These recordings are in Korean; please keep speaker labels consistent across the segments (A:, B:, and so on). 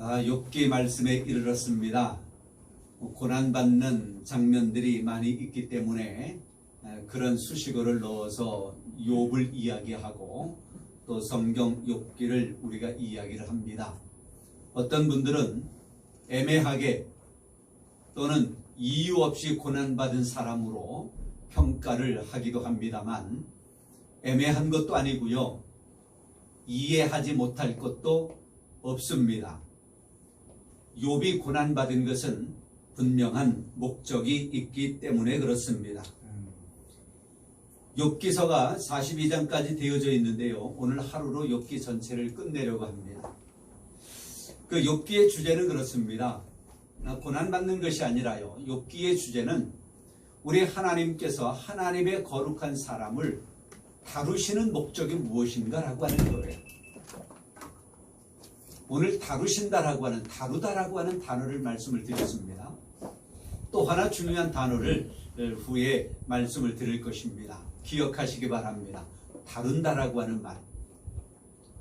A: 욥기 말씀에 이르렀습니다. 고난받는 장면들이 많이 있기 때문에 그런 수식어를 넣어서 욥을 이야기하고 또 성경 욥기를 우리가 이야기를 합니다. 어떤 분들은 애매하게 또는 이유 없이 고난받은 사람으로 평가를 하기도 합니다만, 애매한 것도 아니고요, 이해하지 못할 것도 없습니다. 욥이 고난받은 것은 분명한 목적이 있기 때문에 그렇습니다. 욥기서가 42장까지 되어져 있는데요, 오늘 하루로 욥기 전체를 끝내려고 합니다. 그 욥기의 주제는 그렇습니다. 고난받는 것이 아니라요, 욥기의 주제는 우리 하나님께서 하나님의 거룩한 사람을 다루시는 목적이 무엇인가라고 하는 거예요. 오늘 다루신다라고 하는, 다루다라고 하는 단어를 말씀을 드렸습니다. 또 하나 중요한 단어를 후에 말씀을 드릴 것입니다. 기억하시기 바랍니다. 다룬다라고 하는 말,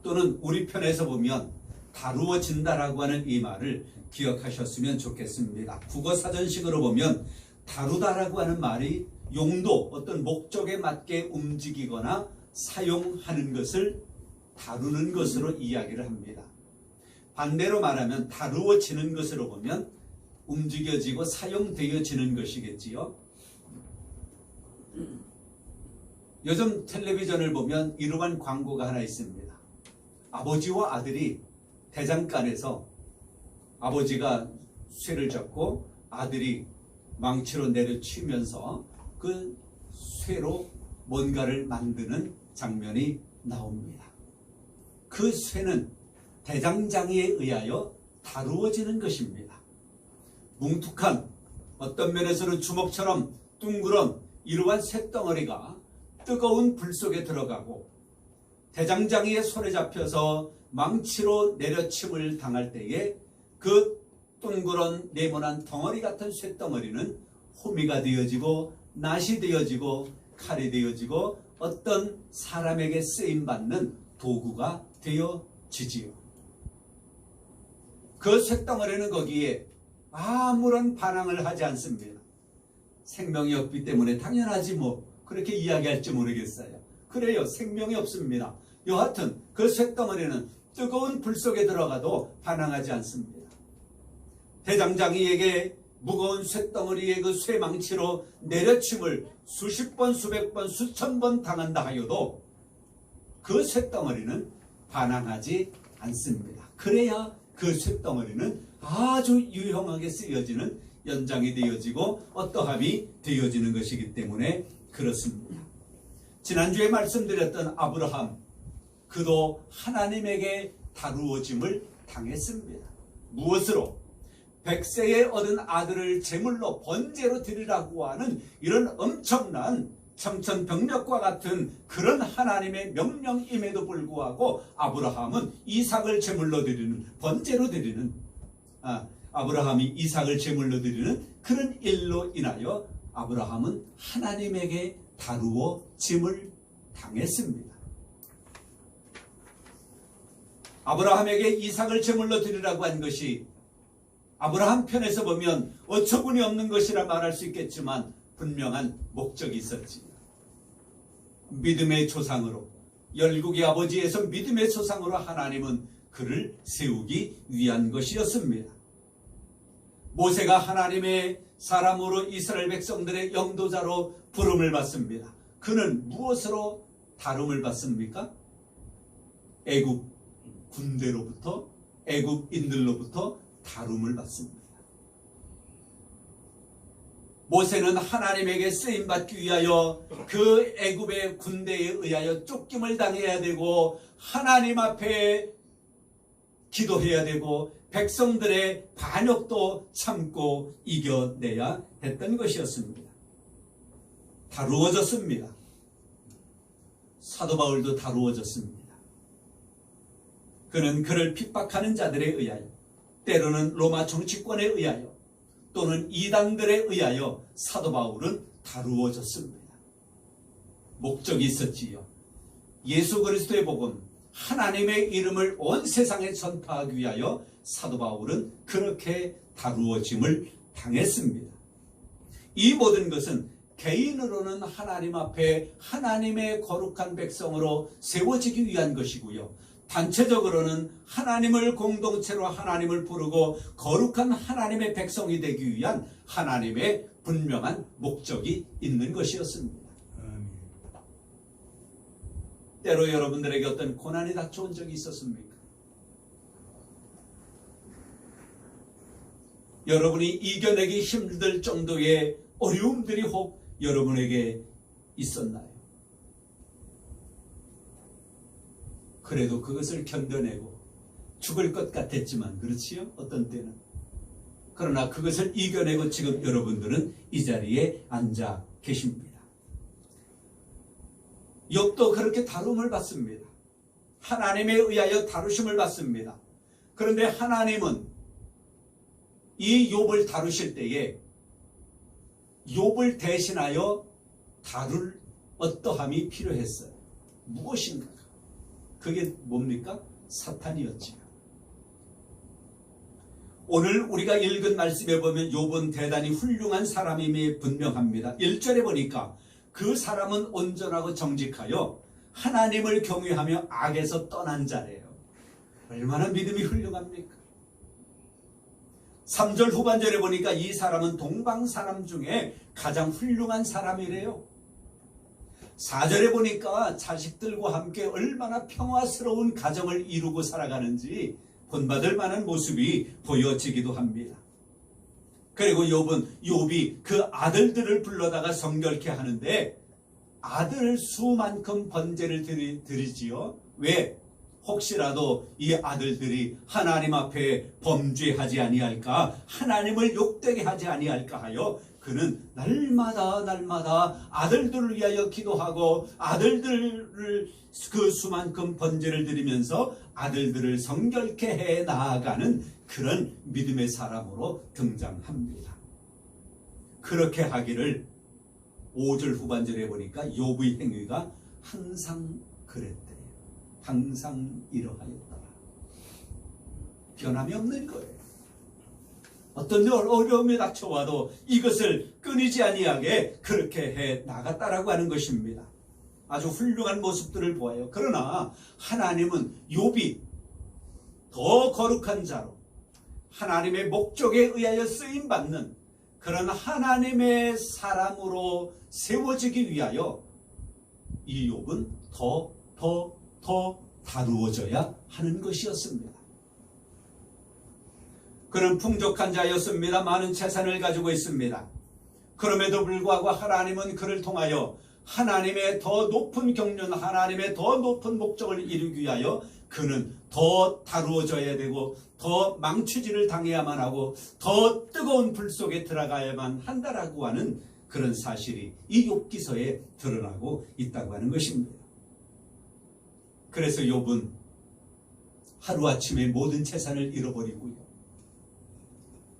A: 또는 우리 편에서 보면 다루어진다라고 하는 이 말을 기억하셨으면 좋겠습니다. 국어사전식으로 보면 다루다라고 하는 말이 용도, 어떤 목적에 맞게 움직이거나 사용하는 것을 다루는 것으로 이야기를 합니다. 반대로 말하면 다루어지는 것으로 보면 움직여지고 사용되어지는 것이겠지요. 요즘 텔레비전을 보면 이러한 광고가 하나 있습니다. 아버지와 아들이 대장간에서 아버지가 쇠를 잡고 아들이 망치로 내려치면서 그 쇠로 뭔가를 만드는 장면이 나옵니다. 그 쇠는 대장장이에 의하여 다루어지는 것입니다. 뭉툭한, 어떤 면에서는 주먹처럼 둥그런 이러한 쇳덩어리가 뜨거운 불 속에 들어가고 대장장이의 손에 잡혀서 망치로 내려침을 당할 때에 그 둥그런 네모난 덩어리 같은 쇳덩어리는 호미가 되어지고 낫이 되어지고 칼이 되어지고 어떤 사람에게 쓰임받는 도구가 되어지지요. 그 쇳덩어리는 거기에 아무런 반항을 하지 않습니다. 생명이 없기 때문에 당연하지 뭐, 그렇게 이야기할지 모르겠어요. 그래요, 생명이 없습니다. 여하튼 그 쇳덩어리는 뜨거운 불 속에 들어가도 반항하지 않습니다. 대장장이에게 무거운 쇳덩어리의 그 쇠망치로 내려침을 수십 번, 수백 번, 수천 번 당한다 하여도 그 쇳덩어리는 반항하지 않습니다. 그래야 그 쇳덩어리는 아주 유용하게 쓰여지는 연장이 되어지고 어떠함이 되어지는 것이기 때문에 그렇습니다. 지난주에 말씀드렸던 아브라함, 그도 하나님에게 다루어짐을 당했습니다. 무엇으로? 100세에 얻은 아들을 제물로 번제로 드리라고 하는 이런 엄청난 청천벽력과 같은 그런 하나님의 명령임에도 불구하고 아브라함은 이삭을 제물로 드리는, 번제로 드리는, 아브라함이 이삭을 제물로 드리는 그런 일로 인하여 아브라함은 하나님에게 다루어짐을 당했습니다. 아브라함에게 이삭을 제물로 드리라고 한 것이 아브라함 편에서 보면 어처구니 없는 것이라 말할 수 있겠지만 분명한 목적이 있었지. 믿음의 조상으로, 열국의 아버지에서 믿음의 조상으로 하나님은 그를 세우기 위한 것이었습니다. 모세가 하나님의 사람으로 이스라엘 백성들의 영도자로 부름을 받습니다. 그는 무엇으로 다름을 받습니까? 애굽 군대로부터, 애굽인들로부터 다름을 받습니다. 모세는 하나님에게 쓰임받기 위하여 그 애굽의 군대에 의하여 쫓김을 당해야 되고 하나님 앞에 기도해야 되고 백성들의 반역도 참고 이겨내야 했던 것이었습니다. 다루어졌습니다. 사도 바울도 다루어졌습니다. 그는 그를 핍박하는 자들에 의하여, 때로는 로마 정치권에 의하여, 또는 이단들에 의하여 사도 바울은 다루어졌습니다. 목적이 있었지요. 예수 그리스도의 복음, 하나님의 이름을 온 세상에 전파하기 위하여 사도 바울은 그렇게 다루어짐을 당했습니다. 이 모든 것은 개인으로는 하나님 앞에 하나님의 거룩한 백성으로 세워지기 위한 것이고요, 단체적으로는 하나님을 공동체로 하나님을 부르고 거룩한 하나님의 백성이 되기 위한 하나님의 분명한 목적이 있는 것이었습니다. 때로 여러분들에게 어떤 고난이 닥쳐온 적이 있었습니까? 여러분이 이겨내기 힘들 정도의 어려움들이 혹 여러분에게 있었나요? 그래도 그것을 견뎌내고 죽을 것 같았지만, 그렇지요? 어떤 때는. 그러나 그것을 이겨내고 지금 여러분들은 이 자리에 앉아 계십니다. 욥도 그렇게 다룸을 받습니다. 하나님에 의하여 다루심을 받습니다. 그런데 하나님은 이 욥을 다루실 때에 욥을 대신하여 다룰 어떠함이 필요했어요. 무엇인가? 그게 뭡니까? 사탄이었지요. 오늘 우리가 읽은 말씀에 보면 욥은 대단히 훌륭한 사람임이 분명합니다. 1절에 보니까 그 사람은 온전하고 정직하여 하나님을 경외하며 악에서 떠난 자래요. 얼마나 믿음이 훌륭합니까? 3절 후반절에 보니까 이 사람은 동방 사람 중에 가장 훌륭한 사람이래요. 4절에 보니까 자식들과 함께 얼마나 평화스러운 가정을 이루고 살아가는지 본받을 만한 모습이 보여지기도 합니다. 그리고 욥이 그 아들들을 불러다가 성결케 하는데 아들 수만큼 번제를 드리지요. 왜? 혹시라도 이 아들들이 하나님 앞에 범죄하지 아니할까, 하나님을 욕되게 하지 아니할까 하여 그는 날마다 아들들을 위하여 기도하고 아들들을 그 수만큼 번제를 드리면서 아들들을 성결케 해 나아가는 그런 믿음의 사람으로 등장합니다. 그렇게 하기를 5절 후반절에 보니까 욥의 행위가 항상 그랬대요. 항상 이러하였더라. 변함이 없는 거예요. 어떤 어려움이 닥쳐와도 이것을 끊이지 아니하게 그렇게 해 나갔다라고 하는 것입니다. 아주 훌륭한 모습들을 보아요. 그러나 하나님은 욥이 더 거룩한 자로 하나님의 목적에 의하여 쓰임받는 그런 하나님의 사람으로 세워지기 위하여 이 욥은 더 다루어져야 하는 것이었습니다. 그는 풍족한 자였습니다. 많은 재산을 가지고 있습니다. 그럼에도 불구하고 하나님은 그를 통하여 하나님의 더 높은 경륜, 하나님의 더 높은 목적을 이루기 위하여 그는 더 다루어져야 되고 더 망치질을 당해야만 하고 더 뜨거운 불 속에 들어가야만 한다라고 하는 그런 사실이 이 욥기서에 드러나고 있다고 하는 것입니다. 그래서 욥은 하루아침에 모든 재산을 잃어버리고요,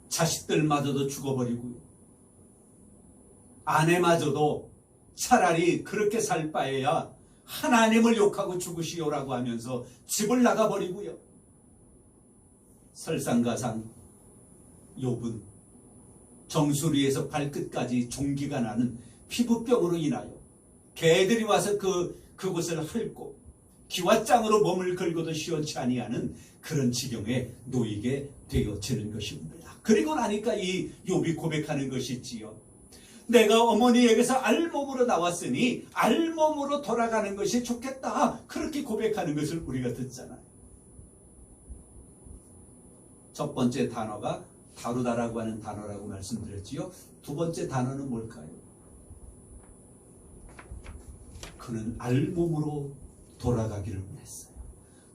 A: 자식들마저도 죽어버리고요, 아내마저도 차라리 그렇게 살 바에야 하나님을 욕하고 죽으시오라고 하면서 집을 나가버리고요. 설상가상 욥은 정수리에서 발끝까지 종기가 나는 피부병으로 인하여 개들이 와서 그곳을 핥고 기왓장으로 몸을 긁어도 시원치 아니하는 그런 지경에 놓이게 되어지는 것입니다. 그리고 나니까 이 욥이 고백하는 것이 있지요. 내가 어머니에게서 알몸으로 나왔으니 알몸으로 돌아가는 것이 좋겠다. 그렇게 고백하는 것을 우리가 듣잖아요. 첫 번째 단어가 다루다라고 하는 단어라고 말씀드렸지요. 두 번째 단어는 뭘까요? 그는 알몸으로 돌아가기를 원했어요.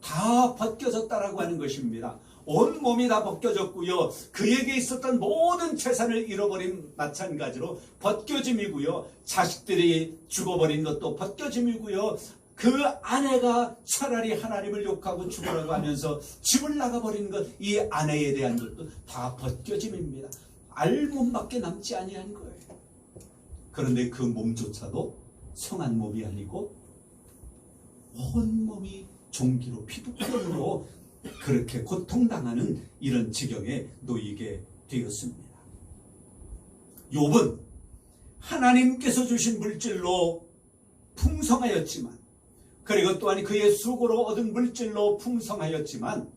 A: 다 벗겨졌다라고 하는 것입니다. 온 몸이 다 벗겨졌고요, 그에게 있었던 모든 재산을 잃어버린 마찬가지로 벗겨짐이고요, 자식들이 죽어버린 것도 벗겨짐이고요, 그 아내가 차라리 하나님을 욕하고 죽으라고 하면서 집을 나가버린 것, 이 아내에 대한 것도 다 벗겨짐입니다. 알몸밖에 남지 아니한 거예요. 그런데 그 몸조차도 성한 몸이 아니고 온 몸이 종기로 피부병으로 그렇게 고통당하는 이런 지경에 놓이게 되었습니다. 욥은 하나님께서 주신 물질로 풍성하였지만, 그리고 또한 그의 수고로 얻은 물질로 풍성하였지만,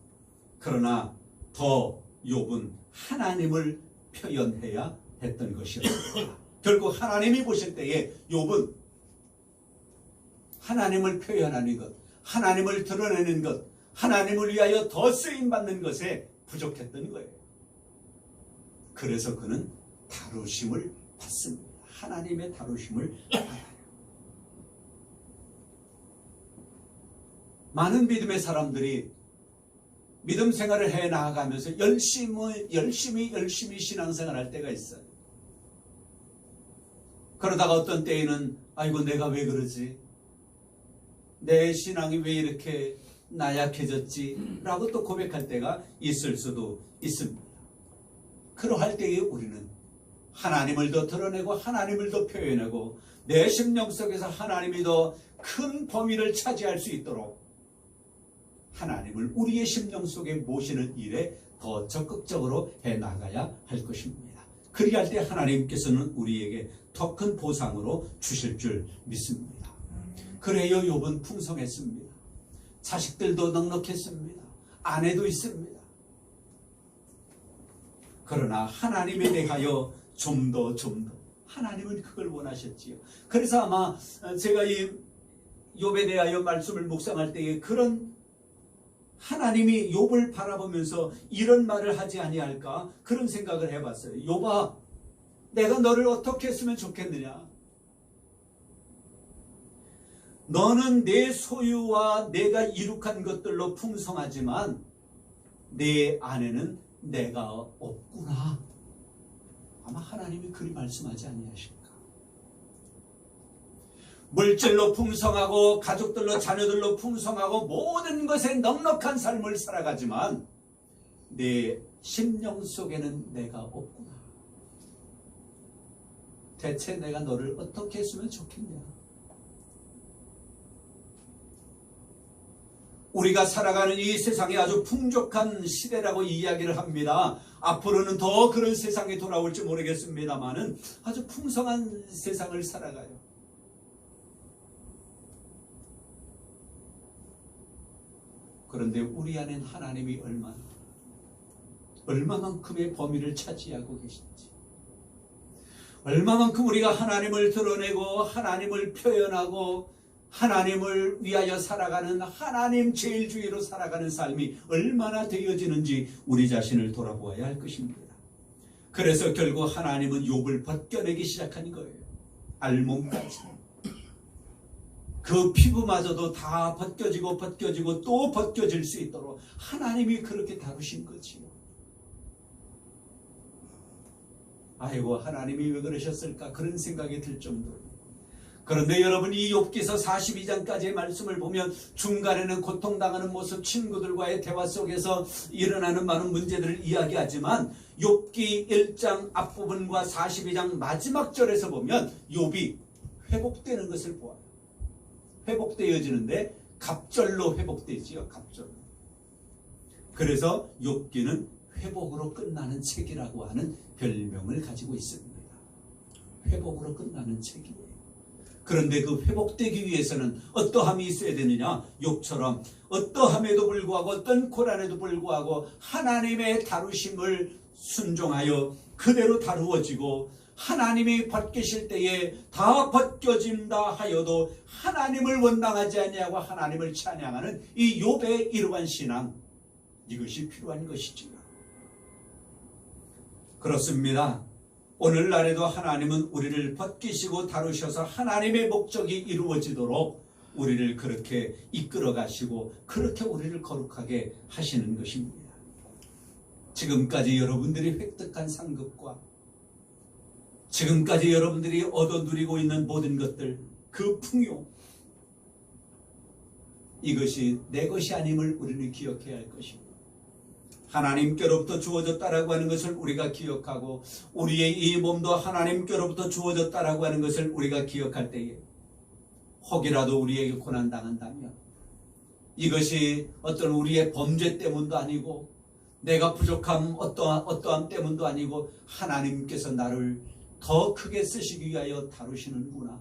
A: 그러나 더 욥은 하나님을 표현해야 했던 것이었습니다. 결국 하나님이 보실 때에 욥은 하나님을 표현하는 것, 하나님을 드러내는 것, 하나님을 위하여 더 쓰임받는 것에 부족했던 거예요. 그래서 그는 다루심을 받습니다. 하나님의 다루심을 받아요. 많은 믿음의 사람들이 믿음 생활을 해 나아가면서 열심히 신앙생활할 때가 있어요. 그러다가 어떤 때에는 아이고 내가 왜 그러지? 내 신앙이 왜 이렇게 나약해졌지? 라고 또 고백할 때가 있을 수도 있습니다. 그러할 때에 우리는 하나님을 더 드러내고 하나님을 더 표현하고 내 심령 속에서 하나님이 더 큰 범위를 차지할 수 있도록 하나님을 우리의 심령 속에 모시는 일에 더 적극적으로 해나가야 할 것입니다. 그리할 때 하나님께서는 우리에게 더 큰 보상으로 주실 줄 믿습니다. 그래요, 욥은 풍성했습니다. 자식들도 넉넉했습니다. 아내도 있습니다. 그러나 하나님에 대하여 좀 더 하나님은 그걸 원하셨지요. 그래서 아마 제가 이 욥에 대하여 말씀을 묵상할 때에 그런 하나님이 욥을 바라보면서 이런 말을 하지 아니할까 그런 생각을 해봤어요. 욥아, 내가 너를 어떻게 했으면 좋겠느냐? 너는 내 소유와 내가 이룩한 것들로 풍성하지만 내 안에는 내가 없구나. 아마 하나님이 그리 말씀하지 아니하실까? 물질로 풍성하고 가족들로 자녀들로 풍성하고 모든 것에 넉넉한 삶을 살아가지만 내 심령 속에는 내가 없구나. 대체 내가 너를 어떻게 했으면 좋겠냐? 우리가 살아가는 이 세상이 아주 풍족한 시대라고 이야기를 합니다. 앞으로는 더 그런 세상이 돌아올지 모르겠습니다만은 아주 풍성한 세상을 살아가요. 그런데 우리 안엔 하나님이 얼마만큼의 범위를 차지하고 계신지, 얼마만큼 우리가 하나님을 드러내고 하나님을 표현하고 하나님을 위하여 살아가는 하나님 제일주의로 살아가는 삶이 얼마나 되어지는지 우리 자신을 돌아보아야 할 것입니다. 그래서 결국 하나님은 욥을 벗겨내기 시작한 거예요. 알몸까지. 그 피부마저도 다 벗겨지고 또 벗겨질 수 있도록 하나님이 그렇게 다루신 거지요. 아이고, 하나님이 왜 그러셨을까 그런 생각이 들 정도로. 그런데 여러분, 이 욥기서 42장까지의 말씀을 보면 중간에는 고통당하는 모습, 친구들과의 대화 속에서 일어나는 많은 문제들을 이야기하지만 욥기 1장 앞부분과 42장 마지막 절에서 보면 욥이 회복되는 것을 보아요. 회복되어지는데 갑절로 회복되지요. 갑절로. 그래서 욥기는 회복으로 끝나는 책이라고 하는 별명을 가지고 있습니다. 회복으로 끝나는 책이에요. 그런데 그 회복되기 위해서는 어떠함이 있어야 되느냐? 욥처럼 어떠함에도 불구하고 어떤 고난에도 불구하고 하나님의 다루심을 순종하여 그대로 다루어지고 하나님이 벗기실 때에 다 벗겨진다 하여도 하나님을 원망하지 아니하고 하나님을 찬양하는 이 욥의 이러한 신앙, 이것이 필요한 것이지요. 그렇습니다. 오늘날에도 하나님은 우리를 벗기시고 다루셔서 하나님의 목적이 이루어지도록 우리를 그렇게 이끌어 가시고 그렇게 우리를 거룩하게 하시는 것입니다. 지금까지 여러분들이 획득한 상급과 지금까지 여러분들이 얻어 누리고 있는 모든 것들, 그 풍요, 이것이 내 것이 아님을 우리는 기억해야 할 것입니다. 하나님께로부터 주어졌다라고 하는 것을 우리가 기억하고 우리의 이 몸도 하나님께로부터 주어졌다라고 하는 것을 우리가 기억할 때에 혹이라도 우리에게 고난당한다면 이것이 어떤 우리의 범죄 때문도 아니고 내가 부족함 어떠함 때문도 아니고 하나님께서 나를 더 크게 쓰시기 위하여 다루시는구나.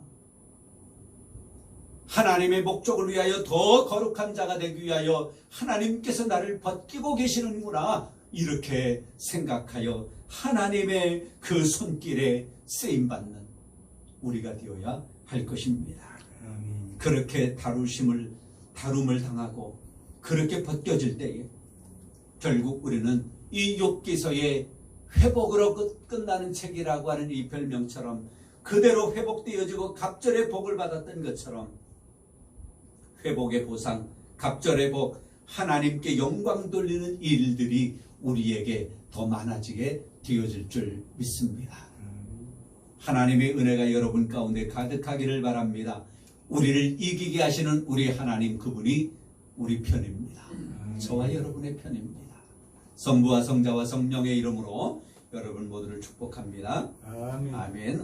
A: 하나님의 목적을 위하여 더 거룩한 자가 되기 위하여 하나님께서 나를 벗기고 계시는구나. 이렇게 생각하여 하나님의 그 손길에 쓰임받는 우리가 되어야 할 것입니다. 그렇게 다룸을 당하고 그렇게 벗겨질 때에 결국 우리는 이 욥기서의 회복으로 끝나는 책이라고 하는 이 별명처럼 그대로 회복되어지고 갑절의 복을 받았던 것처럼 회복의 보상, 갑절의 복, 하나님께 영광 돌리는 일들이 우리에게 더 많아지게 되어질 줄 믿습니다. 하나님의 은혜가 여러분 가운데 가득하기를 바랍니다. 우리를 이기게 하시는 우리 하나님 그분이 우리 편입니다. 저와 여러분의 편입니다. 성부와 성자와 성령의 이름으로 여러분 모두를 축복합니다. 아멘.